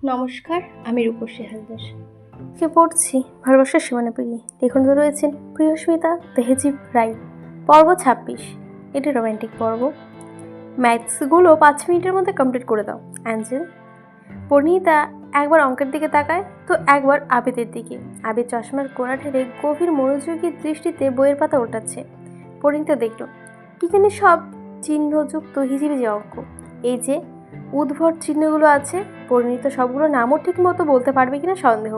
নমস্কার, আমি রূপসী হালদার। কে পড়ছি ভালোবাসার সীমানা পেরিয়ে। লেখনতে রয়েছেন প্রিয়স্মিতা তেহজিব রায়। পর্ব 26। এটি রোম্যান্টিক পর্ব। ম্যাথসগুলো 5 মিনিটের মধ্যে কমপ্লিট করে দাও অ্যাঞ্জেল। পরিণীতা একবার অঙ্কের দিকে তাকায় তো একবার আবিদের দিকে। আবিদ চশমার কোণা ঠেলে গভীর মনোযোগী দৃষ্টিতে বইয়ের পাতা ওঠাচ্ছে। পরিণীতা দেখল কি জানি সব চিহ্নযুক্ত হিজিবিজি অঙ্ক। এই যে উদ্ভট চিহ্নগুলো আছে, পরিণীতা সবগুলো নামও ঠিক মতো বলতে পারবে কিনা সন্দেহ।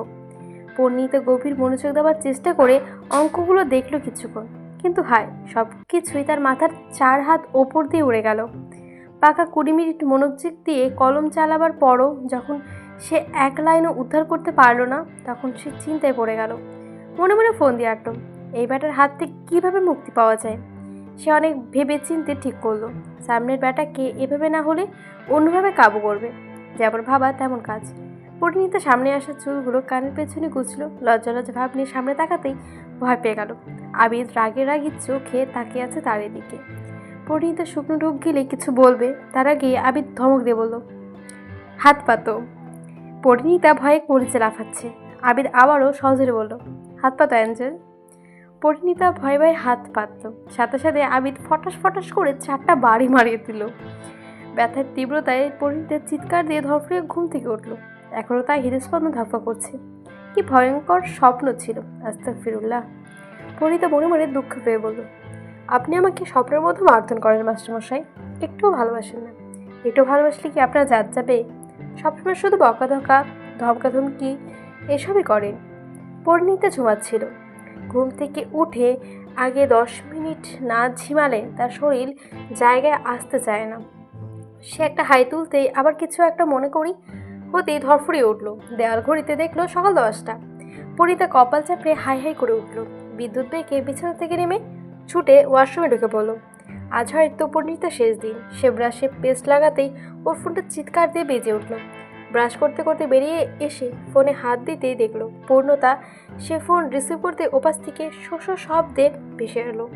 পরিণীতা গভীর মনোযোগ দেওয়ার চেষ্টা করে অঙ্কগুলো দেখল কিছুক্ষণ, কিন্তু হায়, সব কিছুই তার মাথার 4 হাত ওপর দিয়ে উড়ে গেল। পাকা 20 মিনিট মনোযোগ দিয়ে কলম চালাবার পরও যখন সে এক লাইনও উদ্ধার করতে পারল না, তখন সে চিন্তায় পড়ে গেল। মনে মনে ফোন দিয়ে আটল, এই ব্যাটার হাত থেকে কীভাবে মুক্তি পাওয়া যায়। সে অনেক ভেবে চিনতে ঠিক করলো, সামনের ব্যাটাকে এভাবে না হলে অন্যভাবে কাবু করবে। যেমন ভাবা তেমন কাজ। পরিণীতা সামনে আসা চুলগুলো কানের পেছনে গুছল, লজ্জা লজ্জা ভাব নিয়ে সামনে তাকাতেই ভয় পেয়ে গেল। আবিদ রাগে রাগি চোখে তাকিয়ে আছে তার এদিকে। পরিণীতা শুকনো ঢোক গেলে কিছু বলবে, তার আগে আবিদ ধমক দিয়ে বলল, হাত পাতো। পরিণীতা ভয়ে করিচে লাফাচ্ছে। আবিদ আবারও সহজে বলল, হাত পাতো অ্যাঞ্জেল। পরিণীতা ভয়ে ভয়ে হাত পাতল। সাথে সাথে আবিদ ফটাস ফটাস করে 4টা বাড়ি মারিয়ে দিল। ব্যথার তীব্রতায় পরিণীতার চিৎকার দিয়ে ধরফড়িয়ে ঘুম থেকে উঠল। এখনও তার হৃদস্পন্দন ধাপ্পা করছে। কি ভয়ঙ্কর স্বপ্ন ছিল। আস্তাগফিরুল্লাহ। পরিণীতা মনে মনে দুঃখ পেয়ে বলল, আপনি আমাকে স্বপ্নের মধ্যে মারধর করেন মাস্টারমশাই, একটুও ভালোবাসেন না। একটু ভালোবাসলে কি আপনার জাত যাবে? সবসময় শুধু বকাধকা ধমকাধমকি এসবই করেন। পরিণীতা ঝুমাচ্ছিল। ঘুম থেকে উঠে আগে 10 মিনিট না ঝিমালে তার শরীর জায়গায় আসতে চায় না। সে একটা হাই তুলতেই আবার কিছু একটা মনে করি হতেই ধরফড়িয়ে উঠল। দেওয়াল ঘড়িতে দেখলো সকাল 10টা। পরিণীতা কপাল চাপড়ে হাই হাই করে উঠল। বিদ্যুৎ বেগে বিছানা থেকে নেমে ছুটে ওয়াশরুমে ঢুকে পড়ল। আজ হয়তো পরিণীতার শেষ দিন। সে ব্রাশে পেস্ট লাগাতেই ওর ফোনটা চিৎকার দিয়ে বেজে উঠল। ব্রাশ করতে করতে বেরিয়ে এসে ফোনে হাত দিতেই দেখল পূর্ণতা। সে ফোন রিসিভ করতে ওপাশ থেকে শোষো শব্দে ভেসে এলো।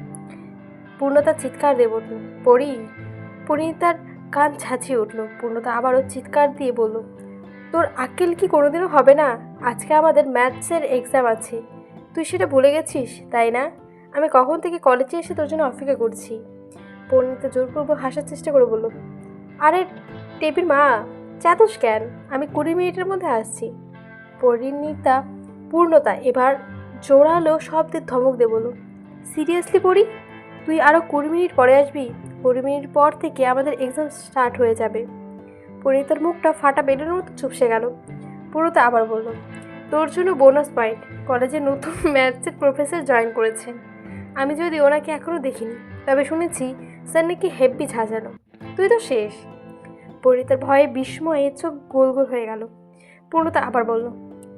পূর্ণতা চিৎকার দিয়ে উঠল, পরিণীতার কান ছাঁচিয়ে উঠল। পূর্ণতা আবারও চিৎকার দিয়ে বলল, তোর আক্কেল কি কোনোদিনও হবে না? আজকে আমাদের ম্যাথসের এক্সাম আছে, তুই সেটা ভুলে গেছিস তাই না? আমি কখন থেকে কলেজে এসে তোর জন্য অপেক্ষা করছি। পরিণীতা জোরপূর্বক হাসার চেষ্টা করে বলল, আরে টেপির মা, চাদুস কেন, আমি 20 মিনিটের মধ্যে আসছি। পূর্ণতা এবার জোরালো শব্দের ধমক দিয়ে বলল, সিরিয়াসলি পড়ি? তুই আরও 20 মিনিট পরে আসবি? 20 মিনিট পর থেকে আমাদের এক্সাম স্টার্ট হয়ে যাবে। পরিণীতার মুখটা ফাটা বেলুনের মতো চুপসে গেল। পূর্ণতা আবার বলল, তোর জন্য বোনাস পয়েন্ট, কলেজে নতুন ম্যাথসের প্রফেসর জয়েন করেছেন। আমি যদি ওনাকে এখনও দেখিনি, তবে শুনেছি স্যার নাকি হেব্বি ঝাঁঝালো। তুই তো শেষ। পরিণীতার ভয়ে বিস্ময়ে চোখ গোল গোল হয়ে গেল। পূর্ণতা আবার বলল,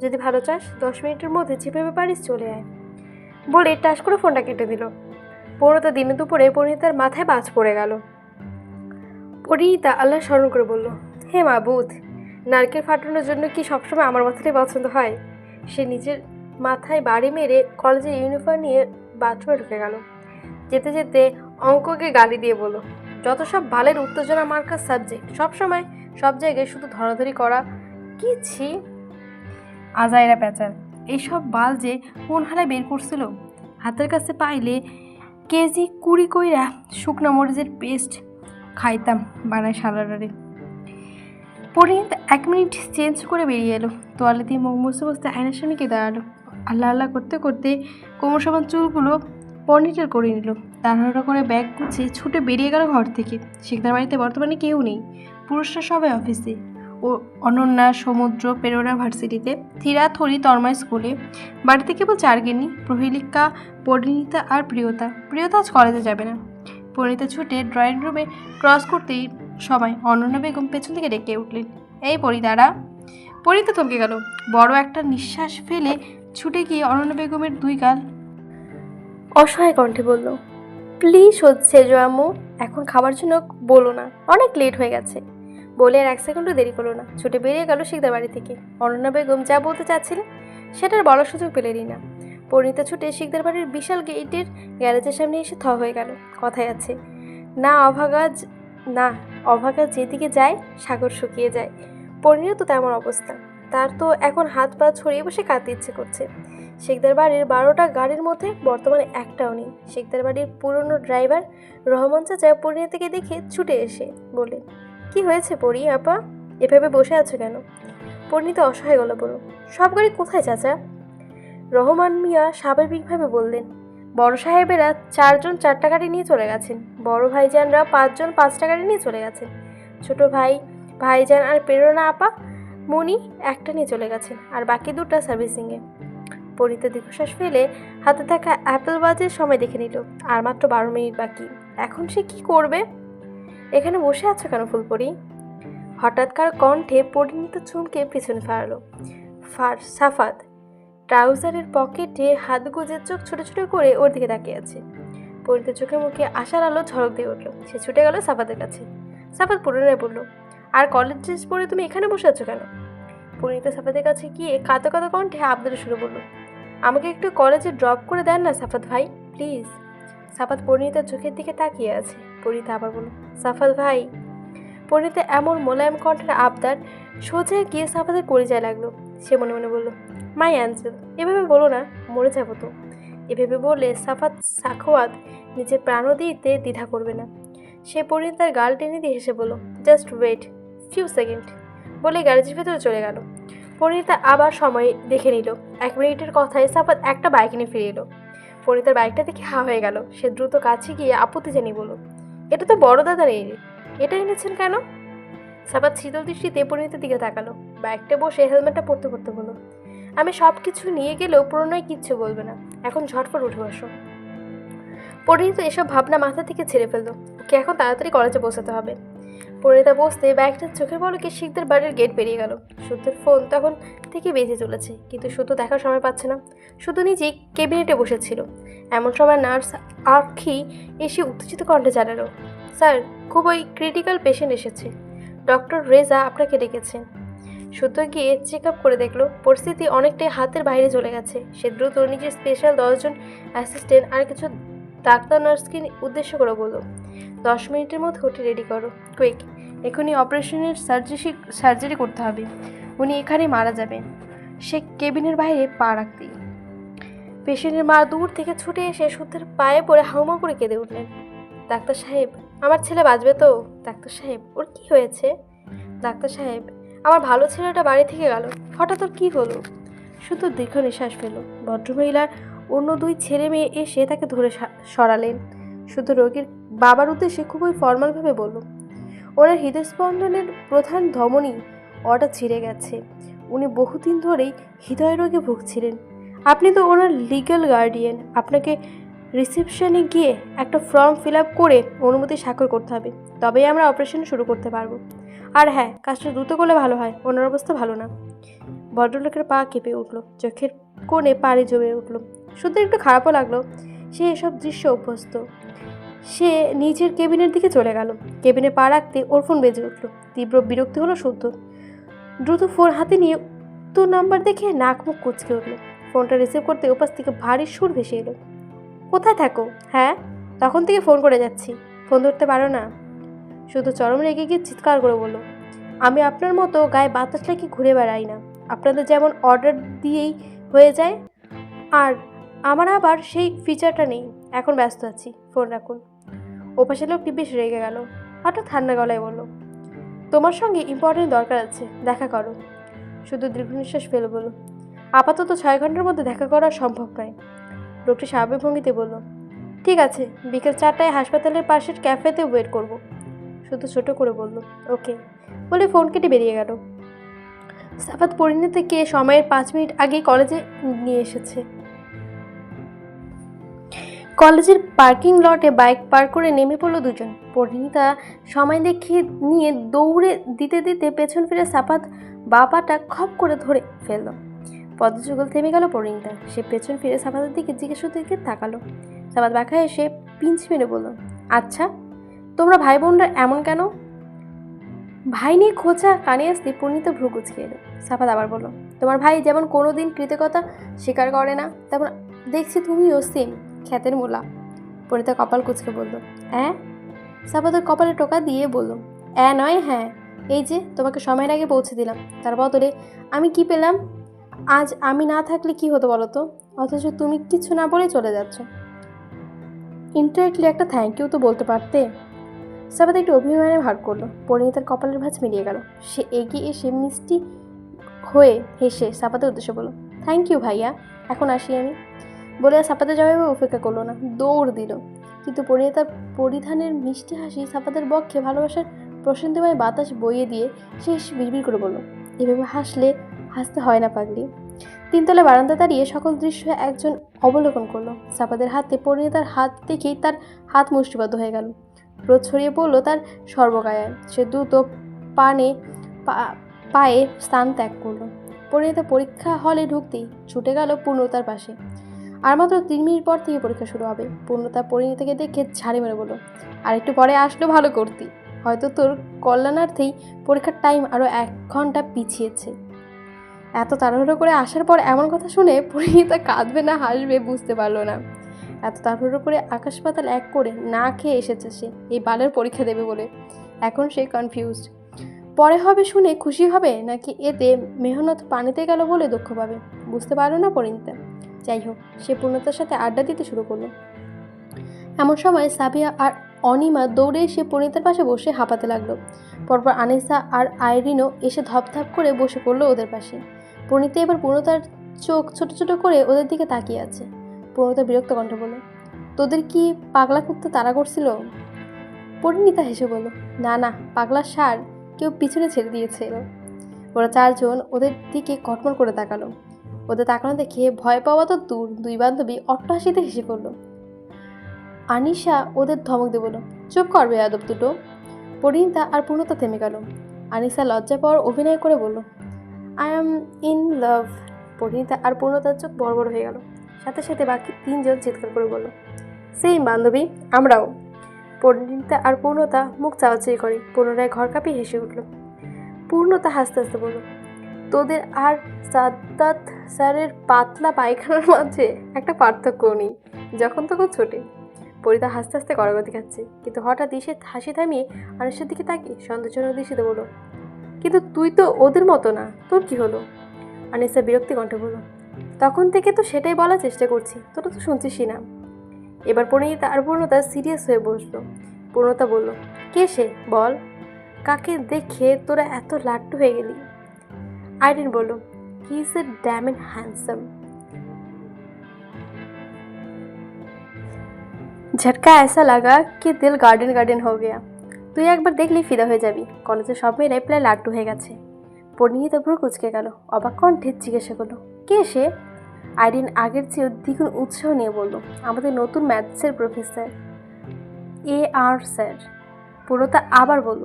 যদি ভালো চাস 10 মিনিটের মধ্যে যেভাবে পারিস চলে আয়। বলে টাস করে ফোনটা কেটে দিল। পূর্ণতা দিনে দুপুরে পরিণীতার মাথায় বাজ পড়ে গেল। পরিণীতা আল্লাহ স্মরণ করে বলল, হে মাবুদ, নারকেল ফাটানোর জন্য কি সবসময় আমার মাথাটাই পছন্দ হয়? সে নিজের মাথায় বাড়ি মেরে কলেজের ইউনিফর্ম নিয়ে বাথরুমে ঢুকে গেল। যেতে যেতে অঙ্ককে গালি দিয়ে বলল, যত সব বালের উত্তেজনা মার্কার সাবজেক্ট, সবসময় সব জায়গায় শুধু ধরাধরি করা। কি ছি, আজাইরা প্যাচার। এইসব বাল যে কোন হালায় বের করছিল। হাতের কাছে পাইলে কেজি 20 কইরা শুকনো মরিচের পেস্ট খাইতাম বানায় সালাডারে। পরিণীতা 1 মিনিট চেঞ্জ করে বেরিয়ে এলো। তোয়ালে দিয়ে মুখ মুছতে মুছতে আয়নার সামনে গিয়ে দাঁড়ালো। আল্লাহ আল্লাহ করতে করতে কোমর সমান চুলগুলো পনিটেল করে নিল। তাড়াহুড়ো করে ব্যাগ গুছিয়ে ছুটে বেরিয়ে গেল ঘর থেকে। শিকদার বাড়িতে বর্তমানে কেউ নেই। পুরুষরা সবাই অফিসে। ও অনন্যা সমুদ্র পেরোরা ভার্সিটিতে, থিরা থরি তন্ময় স্কুলে। বাড়িতে কেবল 4 গিন্নি, প্রহেলিকা, পরিণীতা আর প্রিয়তা। প্রিয়তা আজ কলেজে যাবে না। পরিণীতা ছুটে ড্রয়িং রুমে ক্রস করতেই সবাই অনন্যা বেগম পেছন থেকে ডেকে উঠলেন, এই পরি দাঁড়া। পরিণীতা থমকে গেল। বড় একটা নিঃশ্বাস ফেলে ছুটে গিয়ে অনন্যা বেগমের 2 গাল অসহায় কণ্ঠে বলল, প্লিজ হচ্ছে আম্মু, এখন খাবার জন্য বলো না, অনেক লেট হয়ে গেছে। বলে আর 1 সেকেন্ডও দেরি করলো না, ছুটে বেরিয়ে গেল শিকদার বাড়ি থেকে। অনন্যা বেগম যা বলতে চাচ্ছিলেন সেটার বলার সুযোগ পেলেনই না। পরিণীতা ছুটে শিকদার বাড়ির বিশাল গেটের গ্যারেজের সামনে এসে হয়ে গেল। কথায় আছে না, অভাগা যেদিকে যায় সাগর শুকিয়ে যায়। পরিণীর তো তেমন অবস্থা, তার তো এখন হাত পা ছড়িয়ে বসে কাঁদতে ইচ্ছে করছে। শেখদের বাড়ির 12টা গাড়ির মধ্যে বর্তমানে একটাও নেই। শেখদের বাড়ির পুরনো ড্রাইভার রহমান চাচা পরিণীতিকে দেখে ছুটে এসে বলে, কি হয়েছে পরি আপা, এভাবে বসে আছো কেন? পরিণীতা অসহায় গলা বলল, সব গাড়ি কোথায় চাচা? রহমান মিয়া স্বাভাবিকভাবে বললেন, বড় সাহেবেরা 4জন 4টা গাড়ি নিয়ে চলে গেছেন, বড় ভাইজানরা 5জন 5টা গাড়ি নিয়ে চলে গেছেন, ছোট ভাই ভাইজান আর প্রেরণা আপা মনি একটা নিয়ে চলে গেছেন, আর বাকি 2টা সার্ভিসিংয়ে। পরিণীতা দীর্ঘশ্বাস ফেলে হাতে থাকা অ্যাপেল ওয়াচের সময় দেখে নিল, আর মাত্র 12 মিনিট বাকি। এখন সে কি করবে? এখানে বসে আছো কেন ফুলপরি? হঠাৎকার কণ্ঠে পরিণীতা চমকে পিছনে ফেরালো। সাফাত ট্রাউজারের পকেটে হাত গুজে চোখ ছোট ছোট করে ওর দিকে তাকিয়ে আছে। পরিণীতার চোখে মুখে আশার আলো ঝলক দিয়ে উঠল। সে ছুটে গেল সাফাতের কাছে। সাফাত পুনরায় বলল, আর কলেজ ড্রেস পরে তুমি এখানে বসে আছো কেন? পরিণীতা সাফাতের কাছে গিয়ে কাঁদো কাঁদো কণ্ঠে আবদারে শুরু বলল, আমাকে একটু কলেজে ড্রপ করে দেন না সাফাত ভাই, প্লিজ। সাফাত পরিণীতার চোখের দিকে তাকিয়ে আছে। পরিণীতা আবার বলল, সাফাত ভাই। পরিণীতা এমন মোলায়েম কণ্ঠের আবদার সোজা গিয়ে সাফাতের কলিজায় লাগলো। সে মনে মনে বলল, মাই অ্যাঞ্জেল, এভাবে বলো না, মরে যাবো তো। এভাবে বললে সাফাত সাখওয়াত নিজের প্রাণও দিতে দ্বিধা করবে না। সে পরিণীতার গাল টেনে দিয়ে হেসে বলল, জাস্ট ওয়েট ফিউ সেকেন্ড, বলে গ্যারেজের ভেতরে চলে গেল। পরিণীতা আবার সময় দেখে নিল। 1 মিনিটের কথায় সাফাত একটা বাইক নিয়ে ফিরে এলো। পরিণীতার বাইকটা দেখে হা হয়ে গেল। সে দ্রুত কাছে গিয়ে আপত্তি জানিয়ে বলল, এটা তো বড় দাদার এটা এনেছেন কেন? সাফাত শীতল দৃষ্টিতে পরিণীতার দিকে তাকালো। বাইকটা বসে হেলমেটটা পরতে পরতে বলল, আমি সব কিছু নিয়ে গেলেও প্রণয় কিচ্ছু বলবে না, এখন ঝটফট উঠে বসো। পরিণীতা এসব ভাবনা মাথা থেকে ছেড়ে ফেললো। ওকে এখন তাড়াতাড়ি কলেজে পৌঁছাতে হবে। পরিণীতা বসতে বাইকটার চোখের পলকে শিখদের বাড়ির গেট পেরিয়ে গেল। সত্যের ফোন তখন থেকে বেজে চলেছে, কিন্তু সত্য দেখার সময় পাচ্ছে না। শুধু নিজেই ক্যাবিনেটে বসেছিল। এমন সময় নার্স আর্খি এসে উত্তেজিত কণ্ঠে জানালো, স্যার, খুবই ক্রিটিক্যাল পেশেন্ট এসেছে, ডক্টর রেজা আপনাকে ডেকেছেন। সত্য গিয়ে চেক আপ করে দেখলো পরিস্থিতি অনেকটাই হাতের বাইরে চলে গেছে। সে দ্রুত নিজের স্পেশাল 10জন অ্যাসিস্ট্যান্ট আর কিছু ডাক্তার নার্সকে উদ্দেশ্য করে বলল, 10 মিনিটের মধ্যে ওটি রেডি করো, কুইক। এখনই অপারেশনের সার্জারি করতে হবে, উনি এখানে মারা যাবেন। সে কেবিনের বাইরে পা রাখতেই পেশেন্টের মা দূর থেকে ছুটে এসে সত্যের পায়ে পড়ে হাউমা করে কেঁদে উঠলেন। ডাক্তার সাহেব, আমার ছেলে বাঁচবে তো? ডাক্তার সাহেব, ওর কি হয়েছে? ডাক্তার সাহেব, আমার ভালো ছেলেটা বাড়ি থেকে গেল, হঠাৎ ওর কী হলো? শুধু দীর্ঘ নিঃশ্বাস ফেল। ভদ্রমহিলার অন্য 2 ছেলে মেয়ে এসে তাকে ধরে সরালেন। শুধু রোগীর বাবার উদ্দেশ্যে খুবই ফর্মালভাবে বলল, ওনার হৃদস্পন্দনের প্রধান ধমনী ওটা ছিঁড়ে গেছে, উনি বহুদিন ধরেই হৃদয় রোগে ভুগছিলেন। আপনি তো ওনার লিগ্যাল গার্ডিয়ান, আপনাকে রিসেপশনে গিয়ে একটা ফর্ম ফিল আপ করে অনুমতি স্বাক্ষর করতে হবে, তবেই আমরা অপারেশন শুরু করতে পারবো। আর হ্যাঁ, কাজটা দ্রুত করলে ভালো হয়, ওনার অবস্থা ভালো না। ভদ্রলোকের পা কেঁপে উঠল, চোখের কোণে পানি জমে উঠল। শুধু একটু খারাপও লাগলো, সে এসব দৃশ্য অভ্যস্ত। সে নিজের কেবিনের দিকে চলে গেল। কেবিনে পা রাখতে ওর ফোন বেজে উঠল। তীব্র বিরক্তি হলো শুদ্ধ। দ্রুত ফোন হাতে নিয়ে তো নাম্বার দেখে নাক মুখ কুচকে উঠল। ফোনটা রিসিভ করতে উপাস থেকে ভারী সুর ভেসে এলো, কোথায় থাকো? হ্যাঁ, তখন থেকে ফোন করে যাচ্ছি, ফোন ধরতে পারো না? শুধু চরম রেগে গিয়ে চিৎকার করে বলল, আমি আপনার মতো গায়ে বাতাস লাগিয়ে ঘুরে বেড়াই না, আপনাদের যেমন অর্ডার দিয়েই হয়ে যায়, আর আমার আবার সেই ফিচারটা নেই। এখন ব্যস্ত আছি, ফোন রাখুন। ওপাশে লোকটি বেশ রেগে গেল। হঠাৎ ঠান্ডা গলায় বলল, তোমার সঙ্গে ইম্পর্টেন্ট দরকার আছে, দেখা করো। শুধু দীর্ঘ নিঃশ্বাস ফেলে বলল, আপাতত 6 ঘন্টার মধ্যে দেখা করা সম্ভব নয়। লোকটি স্বাভাবিক ভঙ্গিতে বলল, ঠিক আছে, বিকেল 4টায় হাসপাতালের পাশের ক্যাফেতে ওয়েট করব। শুধু ছোট করে বলল, ওকে, বলে ফোন কেটে বেরিয়ে গেল। সাফাত পরিণীতাকে সময়ের 5 মিনিট আগেই কলেজে নিয়ে এসেছে। কলেজের পার্কিং লটে বাইক পার্ক করে নেমে পড়লো 2জন। পরিণীতা সময় দেখিয়ে নিয়ে দৌড়ে দিতে দিতে পেছন ফিরে সাফাত বাপাটা খপ করে ধরে ফেলল। পদযুগল থেমে গেল পরিণীতা। সে পেছন ফিরে সাফাতের দিকে জিজ্ঞাসা দিকে তাকালো। সাফাত বাঁকা এসে পিঞ্চ মেরে বলল, আচ্ছা, তোমরা ভাই বোনরা এমন কেন? ভাই নিয়ে খোঁচা কানে আসতে পরিণীতা ভ্রু কুঁচকে এলো। সাফাত আবার বলল, তোমার ভাই যেমন কোনোদিন কৃতজ্ঞতা স্বীকার করে না, তেমন দেখছি তুমিও সেম খ্যাতের মোলা। পরিণীতা কপাল কুঁচকে বলল, সাফাতের কপালে টোকা দিয়ে বলল, নয় হ্যাঁ, এই যে তোমাকে সময়ের আগে পৌঁছে দিলাম, তার বদলে আমি কি পেলাম? আজ আমি না থাকলে কি হতো বলো তো? অথচ তুমি কিছু না বলে চলে যাচ্ছ। ইনডাইরেক্টলি একটা থ্যাংক ইউ তো বলতে পারতে। সাবাত একটু অভিমানে ভার করলো। পরিণীতার কপালের ভাঁজ মিলিয়ে গেল। সে এগিয়ে এসে মিষ্টি হয়ে হেসে সাপাতের উদ্দেশ্যে বলল, থ্যাংক ইউ ভাইয়া, এখন আসি আমি। বলে আর সাপাতের জবাবে উপেক্ষা করলো না, দৌড় দিল। কিন্তু পরিণীতার পরিধানের মিষ্টি হাসি সাপাতের বক্ষে ভালোবাসার প্রশান্তিময় বাতাস বইয়ে দিয়ে সে বিড়বিড় করে বলল, এভাবে হাসতে হয় না পাগলি। তিনতলা বারান্দা দাঁড়িয়ে সকল দৃশ্য একজন অবলোকন করলো। সাপাদের হাতে পরিণীতার হাত দেখেই তার হাত মুষ্টিবদ্ধ হয়ে গেল। রোদ ছড়িয়ে পড়লো তার সর্বগায়ে। সে দ্রুত পায়ে স্থান ত্যাগ করলো। পরিণীতা পরীক্ষা হলে ঢুকতেই ছুটে গেল পূর্ণতার পাশে। আর মাত্র 3 মিনিট পর থেকে পরীক্ষা শুরু হবে। পূর্ণতা পরিণীতাকে দেখে ঝাড়ি মেরে বলল, আর একটু পরে আসলে ভালো করতি, হয়তো তোর কল্যাণার্থেই পরীক্ষার টাইম আরও 1 ঘন্টা পিছিয়েছে। এত তাড়াহুড়ো করে আসার পর এমন কথা শুনে পরিণীতা কাঁদবে না হাসবে বুঝতে পারলো না। এত তাড়াহুড়ো করে আকাশ পাতাল এক করে না খেয়ে এসেছে সে এই বালের পরীক্ষা দেবে বলে। এখন সে কনফিউজড। পরে হবে শুনে খুশি হবে নাকি এতে মেহনত পানিতে গেল বলে দুঃখ পাবে, বুঝতে পারলো না পরিণীতা। যাই হোক, সে পূর্ণতার সাথে আড্ডা দিতে শুরু করলো। এমন সময় সাবিয়া আর অনিমা দৌড়ে এসে পরিণীতার পাশে বসে হাঁপাতে লাগলো। পরপর আনিসা আর আইরিনও এসে ধপধপ করে বসে পড়লো ওদের পাশে। পরিণীতা এবার পূর্ণতার চোখ ছোট ছোট করে ওদের দিকে তাকিয়ে আছে। পূর্ণতা বিরক্ত কণ্ঠে বলল, তোদের কি পাগলা করতে তাড়া করছিল? পরিণীতা হেসে বলল, না না, পাগলা সার কেউ পিছনে ছেড়ে দিয়েছিল। ওরা 4 জন ওদের দিকে কটমট করে তাকালো। ওদের তাকানো দেখে ভয় পাওয়া তো দূর, 2 বান্ধবী অট্টহাসিতে হেসে পড়ল। আনিশা ওদের ধমক দিয়ে বলল, চুপ করবে বেয়াদব দুটো। পরিণীতা আর পূর্ণতা থেমে গেল। আনিশা লজ্জা পাওয়ার অভিনয় করে বলল, I am in love. Parineeta আর পূর্ণতার চোখ বড় বড় হয়ে গেল। সাথে সাথে বাকি 3 জন চিৎকার করে বলল, সেম বান্ধবী, আমরাও। পরিণীতা আর পূর্ণতা মুখ চাওয়াচাই করে পুনরায় ঘর কাঁপিয়ে হেসে উঠল। পূর্ণতা হাসতে হাসতে বলল, তোদের আর সাদ্দাত স্যারের পাতলা পায়খানার মাঝে একটা পার্থক্য নেই, যখন তখন ছোটে। পরিণীতা হাসতে হাসতে গড়াগড়ি খাচ্ছে, কিন্তু হঠাৎ সে হাসি থামিয়ে আনিসের দিকে তাকিয়ে সন্দেহজনক দৃষ্টিতে বলল, কিন্তু তুই তো ওদের মতো না, তোর কি হলো? আনিসা বিরক্তি কণ্ঠে বলল, তখন থেকে তো সেটাই বলার চেষ্টা করছি, তোরা তো শুনছিসই না। এবার পরিণীতা আর পূর্ণতা সিরিয়াস হয়ে বসলো। পূর্ণতা বলল, কে সে বল, কাকে দেখে তোরা এত লাট্টু হয়ে গেলি? আইরিন বলল, he is a damn and handsome. झटका ऐसा लगा कि दिल गार्डन गार्डन हो गया। তুই একবার দেখলেই ফিদা হয়ে যাবি। কলেজের সব মেয়েরাই প্রায় লাট্টু হয়ে গেছে। পরিণীতা ভ্রু কুঁচকে গেল। অবাক কণ্ঠে জিজ্ঞাসা করলো, কে সে? আইরিন আগের চেয়ে দ্বিগুণ উৎসাহ নিয়ে বলল, আমাদের নতুন ম্যাথসের প্রফেসর AR স্যার। পূর্ণতা আবার বলল,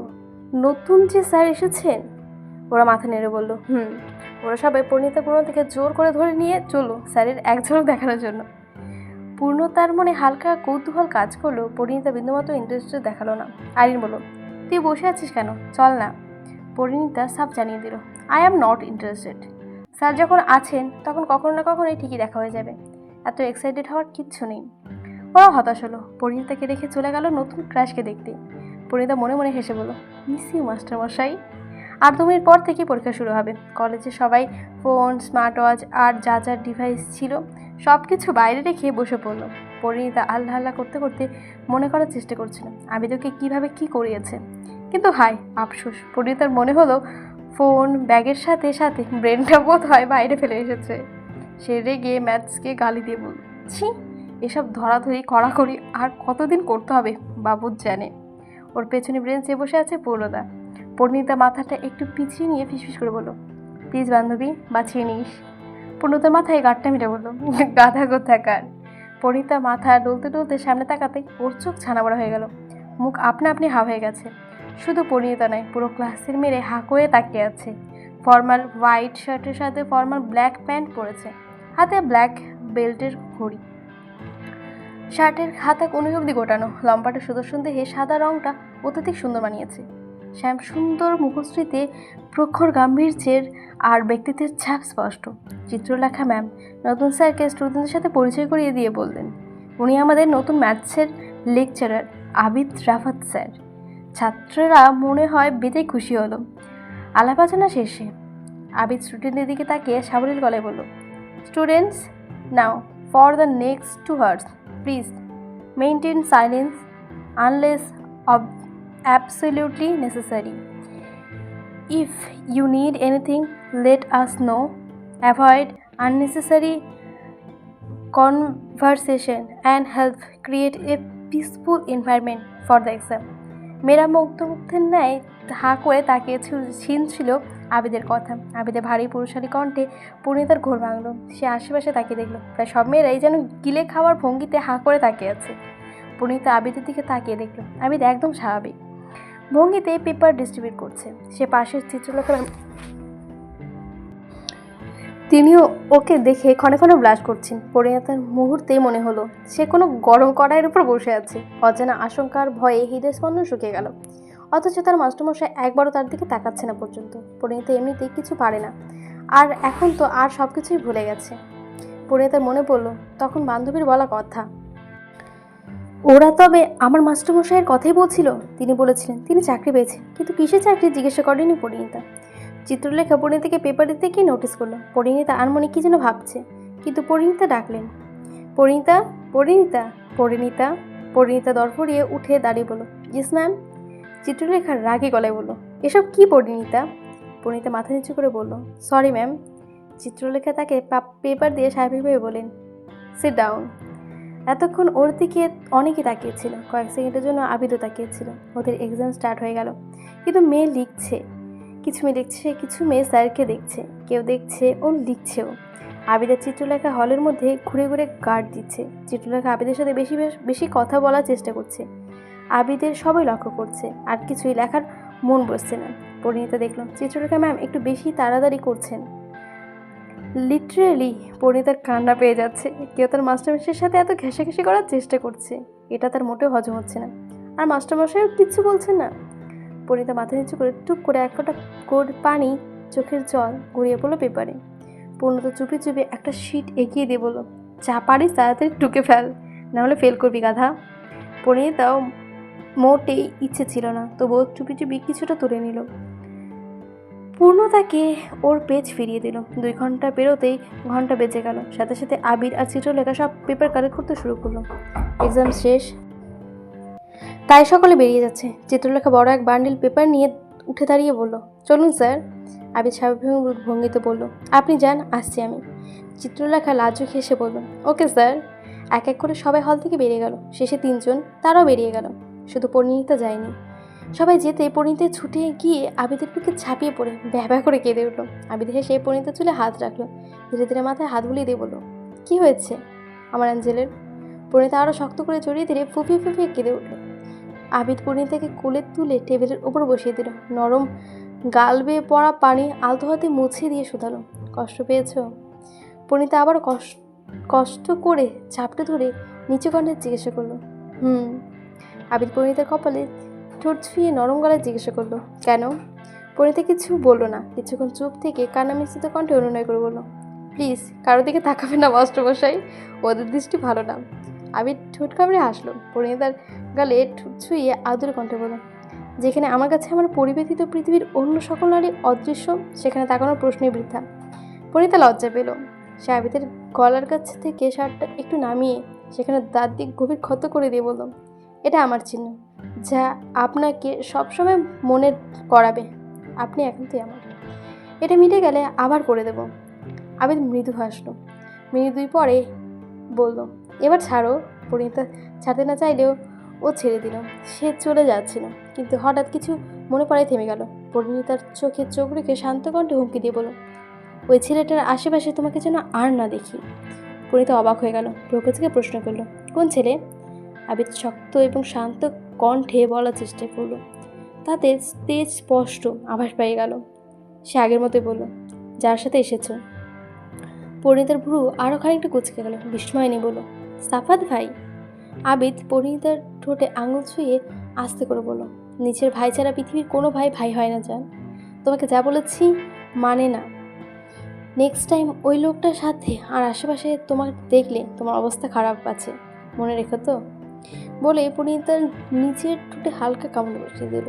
নতুন যে স্যার এসেছেন? ওরা মাথা নেড়ে বলল, ওরা সবাই পূর্ণতাকে জোর করে ধরে নিয়ে চলো স্যারের এক ঝলক দেখানোর জন্য। পূর্ণতার মনে হালকা কৌতূহল কাজ করলো। পরিণীতা বিন্দুমাত্র ইন্টারেস্ট দেখালো না। আইরিন বলল, তুই বসে আছিস কেন, চল না। পরিণীতা সাফ জানিয়ে দিল, I am not interested. Sir যখন আছেন তখন কখনো না কখনো ঠিকই দেখা হয়ে যাবে, এত এক্সাইটেড হওয়ার কিচ্ছু নেই। ওরা হতাশ হলো। পরিণীতাকে রেখে চলে গেল নতুন ক্রাশকে দেখতে। পরিণীতা মনে মনে হেসে বলল, মিস ইউ মাস্টারমশাই। আর 2 মিনিট পর থেকে পরীক্ষা শুরু হবে। কলেজে সবাই ফোন, স্মার্ট ওয়াচ আর যা যা ডিভাইস ছিল সব কিছু বাইরে রেখে বসে পড়লো। পরিণীতা আল্লাহ আল্লাহ করতে করতে মনে করার চেষ্টা করছিল আবিদকে কীভাবে কী করিয়েছে। কিন্তু হায় আফসোস, পরিণীতার মনে হলো ফোন ব্যাগের সাথে সাথে ব্রেনটা বোধ হয় বাইরে ফেলে এসেছে। সে রেগে ম্যাথসকে গালি দিয়ে বলছি, এসব ধরাধরি কড়াকড়ি আর কতদিন করতে হবে বাবুর জানে। ওর পেছনে ব্রেঞ্চে বসে আছে পূর্ণতা। পরিণীতা মাথাটা একটু পিছিয়ে নিয়ে ফিসফিস করে বলল, প্লিজ বান্ধবী, বাঁচিয়ে নিস। পূর্ণতার মাথায় গাঁটটা মিটে বলল, গাধা কোথাকার। পরিণীতা মাথা ডলতে ডলতে সামনে তাকাতেই ওর চোখ ছানা বড়া হয়ে গেল। মুখ আপনা আপনি হা হয়ে গেছে। শুধু পরিণীতা নয়, পুরো ক্লাসের মেরে হা করে তাকিয়ে আছে। ফর্মাল হোয়াইট শার্টের সাথে ফর্মাল ব্ল্যাক প্যান্ট পরেছে, হাতে ব্ল্যাক বেল্টের ঘড়ি, শার্টের হাতা কোন অবধি গোটানো। লম্বাটা সুদর্শন দেহে সাদা রংটা অত্যধিক সুন্দর মানিয়েছে। শ্যাম সুন্দর মুখশ্রীতে প্রখর গাম্ভীর্যের আর ব্যক্তিত্বের ছাপ স্পষ্ট। চিত্রলেখা ম্যাম নতুন স্যারকে স্টুডেন্টদের সাথে পরিচয় করিয়ে দিয়ে বললেন, উনি আমাদের নতুন ম্যাথসের লেকচারার আবিদ রাফাত স্যার। ছাত্ররা মনে হয় বেজায় খুশি হলো। আলাপ আলোচনা শেষে আবিদ স্টুডেন্টদের দিকে তাকিয়ে সাবলীল গলায় বলল, students, now for the next 2 hours please maintain silence unless absolutely necessary. If you need anything, let us know. Avoid unnecessary conversation and help create a peaceful environment for the exam. মেয়েরা মুগ্ধের ন্যায় হা করে ছিল আবিদের কথা। আবিদের ভারী পুরুষালী কণ্ঠে পরিণীতার ঘোর ভাঙল। সে আশেপাশে তাকিয়ে দেখল প্রায় সব মেয়েরাই যেন গিলে খাওয়ার ভঙ্গিতে হা করে তাকিয়ে আছে। পরিণীতা আবিদের দিকে তাকিয়ে দেখল আবিদ একদম স্বাভাবিক ভঙ্গিতে পেপার ডিস্ট্রিবিউট করছে। সে পাশের চিত্রলেখা তিনিও ওকে দেখে ক্ষণে ক্ষণে ব্লাশ করছেন। পরিণীতার মুহূর্তেই মনে হলো সে কোনো গরম কড়াইয়ের উপর বসে আছে। অজানা আশঙ্কার ভয়ে হৃদয় স্পন্দন শুকিয়ে গেল। অথচ তার মাস্টারমশাই একবারও তার দিকে তাকাচ্ছে না পর্যন্ত। পরিণীতা এমনিতেই কিছু পারে না, আর এখন তো আর সব কিছুই ভুলে গেছে। পরিণীতার মনে পড়ল তখন বান্ধবীর বলা কথা, ওরা তবে আমার মাস্টারমশাইয়ের কথাই বলছিল। তিনি বলেছিলেন তিনি চাকরি পেয়েছেন, কিন্তু কিসের চাকরি জিজ্ঞাসা করেনি পরিণীতা। চিত্রলেখা পরিণীতাকে পেপার দিতে গিয়ে নোটিস করলো পরিণীতা আনমনে কি যেন ভাবছে, কিন্তু পরিণীতা ডাকলেন, পরিণীতা, পরিণীতা, পরিণীতা। পরিণীতা দরফরিয়ে উঠে দাঁড়িয়ে বলল, ইয়েস ম্যাম। চিত্রলেখার রাগে গলায় বলল, এসব কি পরিণীতা? পরিণীতা মাথা নিচু করে বলল, সরি ম্যাম। চিত্রলেখা তাকে পেপার দিয়ে স্বাভাবিকভাবে বলেন, সিট ডাউন। এতক্ষণ ওর দিকে অনেকেই তাকিয়েছিল। কয়েক সেকেন্ডের জন্য আবিদও তাকিয়েছিল। ওদের এক্সাম স্টার্ট হয়ে গেল, কিন্তু মেয়ে লিখছে, কিছু মেয়ে লিখছে, কিছু মেয়ে স্যারকে দেখছে, কেউ দেখছে ও লিখছেও। আবিদের চিত্রলেখা হলের মধ্যে ঘুরে ঘুরে গার্ড দিচ্ছে। চিত্রলেখা আবিদের সাথে বেশি বেশি কথা বলার চেষ্টা করছে। আবিদের সবাই লক্ষ্য করছে, আর কিছুই লেখার মন বসছে না। পরিণীতা দেখল চিত্রলেখা ম্যাম একটু বেশি তাড়াতাড়ি করছেন। লিটারেলি পরিণীতার কান্না পেয়ে যাচ্ছে। কেউ তার মাস্টারমশাইয়ের সাথে এত ঘেঁষাঘেঁষি করার চেষ্টা করছে, এটা তার মোটেও হজম হচ্ছে না। আর মাস্টারমশাইও কিচ্ছু বলছেন না। পরিণীতা মাথা নিচু করে টুপ করে এক ফোঁটা পানি, চোখের জল গড়িয়ে পড়লো পেপারে। পূর্ণতা চুপি চুপি একটা শিট এগিয়ে দিয়ে বলল, যা পারিস তাড়াতাড়ি টুকে ফেল, নাহলে ফেল করবি গাধা। পরিণীতাও মোটেই ইচ্ছে ছিল না, তবুও চুপি চুপি কিছুটা তুলে নিল। পূর্ণতাকে ওর পেজ ফিরিয়ে দিল। 2 ঘন্টা পেরোতেই ঘন্টা বেজে গেল। সাথে সাথে আবির আর চিত্রলেখা সব পেপার কালেক্ট করতে শুরু করলো। এক্সাম শেষ, তাই সকলে বেরিয়ে যাচ্ছে। চিত্রলেখা বড় এক বান্ডিল পেপার নিয়ে উঠে দাঁড়িয়ে বলল, চলুন স্যার। আবির স্বাভাবিক ভঙ্গিতে বলল, আপনি যান, আসছি আমি। চিত্রলেখা লাজুক হেসে বলল, ওকে স্যার। এক এক করে সবাই হল থেকে বেরিয়ে গেল। শেষে 3 জন, তারাও বেরিয়ে গেল। শুধু পরিণীতা যায়নি। সবাই যেতে পরিণীতা ছুটে গিয়ে আবিদের বুকে ঝাঁপিয়ে পড়ে ভ্যাভা করে কেঁদে উঠল। আবিদ হেসে পরিণীতা চুলে হাত রাখলো, ধীরে ধীরে মাথায় হাত বুলিয়ে দিয়ে বলল, কি হয়েছে আমার অ্যাঞ্জেলের? পরিণীতা আরও শক্ত করে জড়িয়ে ধীরে ফুফিয়ে ফুফিয়ে কেঁদে উঠল। আবিদ পরিণীতাকে কোলে তুলে টেবিলের ওপর বসিয়ে দিল। নরম গাল বেয়ে পড়া পানি আলতো হাতে মুছে দিয়ে শুধালো, কষ্ট পেয়েছ? পরিণীতা আবার কষ্ট করে চাপটে ধরে নিচু কণ্ঠে জিজ্ঞাসা করলো, আবিদ পরিণীতার কপালে ঠোঁট ছুঁয়ে নরম গলায় জিজ্ঞাসা করলো, কেন? পরিণীতা কিছু বললো না। কিছুক্ষণ চুপ থেকে কান্না মিশ্রিত কণ্ঠে অনুনয় করে বলল, প্লিজ কারো দিকে তাকাবে না মাস্টারমশাই, ওদের দৃষ্টি ভালো না। আবিদ ঠোঁট কামড়ে হাসলো। পরিণীতার গালে ঠোঁট ছুঁয়ে আদুরে কণ্ঠে বলল, যেখানে আমার কাছে আমার পরিবেশিত পৃথিবীর অন্য সকল নারী অদৃশ্য, সেখানে তাকানোর প্রশ্নই বৃথা। পরিণীতা লজ্জা পেল। সে আবিদের গলার কাছে থেকে শার্টটা একটু নামিয়ে সেখানে দাঁত দিয়ে গভীর ক্ষত করে দিয়ে বলল, এটা আমার চিহ্ন, যা আপনাকে সবসময় মনে করাবে আপনি একান্তই আমার। এটা মিটে গেলে আবার করে দেব। আবিদ মৃদু হাসলো। মিনিট 2 পরে বলল, এবার ছাড়ো। পরিণীতা ছাড়তে না চাইলেও ও ছেড়ে দিল। সে চলে যাচ্ছিল, কিন্তু হঠাৎ কিছু মনে পড়ায় থেমে গেল। পরিণীতার চোখে চোখ রেখে শান্ত কণ্ঠে হুমকি দিয়ে বলল, ওই ছেলেটার আশেপাশে তোমাকে যেন আর না দেখি। পরিণীতা অবাক হয়ে গেল, প্রকৃতিকে প্রশ্ন করলো, কোন ছেলে? আবিদ শক্ত এবং শান্ত কণ্ঠে বলার চেষ্টা করলো, তাতে তেজ স্পষ্ট আভাস পেয়ে গেল। সে আগের মতোই বলল, যার সাথে এসেছো। পরিণীতার ভ্রু আরও খানিকটা কুচকে গেল। বিস্ময় নিয়ে বলল, সাফাত ভাই। আবিদ পরিণীতার ঠোঁটে আঙুল ছুঁয়ে আস্তে করে বলল, নিজের ভাই ছাড়া পৃথিবীর কোনো ভাই ভাই হয় না জান। তোমাকে যা বলেছি মানে না। নেক্সট টাইম ওই লোকটার সাথে আর আশেপাশে তোমার দেখলে তোমার অবস্থা খারাপ আছে, মনে রেখো তো। বলে পরিণীতার নিচের ঠোঁটে হালকা কামড় বসিয়ে দিল।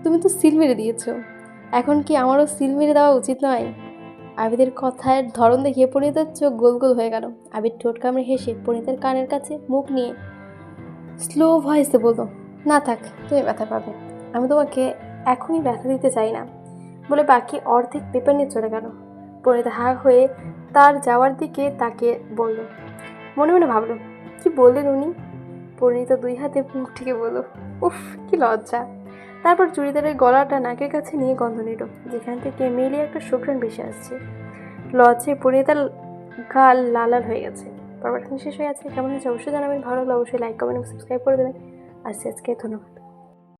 তুমি তো সিল মেরে দিয়েছো, এখন কি আমারও সিল মেরে দেওয়া উচিত নয়? আবিদের কথার ধরন দেখিয়ে পরিণীতার চোখ গোল গোল হয়ে গেল। আবির ঠোঁট কামড়ে হেসে পরিণীতার কানের কাছে মুখ নিয়ে স্লো ভয়েসে বলল, না থাক, তুমি ব্যথা পাবে, আমি তোমাকে এখনই ব্যথা দিতে চাই না, বলে বাকি অর্ধেক পেপার নিয়ে চলে গেল। পরিণীতা হা হয়ে তার যাওয়ার দিকে তাকে বলল। মনে মনে ভাবল, কি বললেন উনি? পরিণীতা 2 হাতে মুখ থেকে বলল, উফ কি লজ্জা। তারপর চুড়িদারের গলাটা নাকের কাছে নিয়ে গন্ধ নিল, যেখান থেকে মেলে একটা সুঘ্রাণ ভেসে আসছে। লজ্জায় পরিণীতার গাল লাল লাল হয়ে গেছে। পর্বটা শেষ হয়ে আছে। কেমন হয়েছে অবশ্যই জানাবেন। ভালো লাগলে অবশ্যই লাইক কমেন্ট এবং সাবস্ক্রাইব করে দেবেন। আজকে ধন্যবাদ।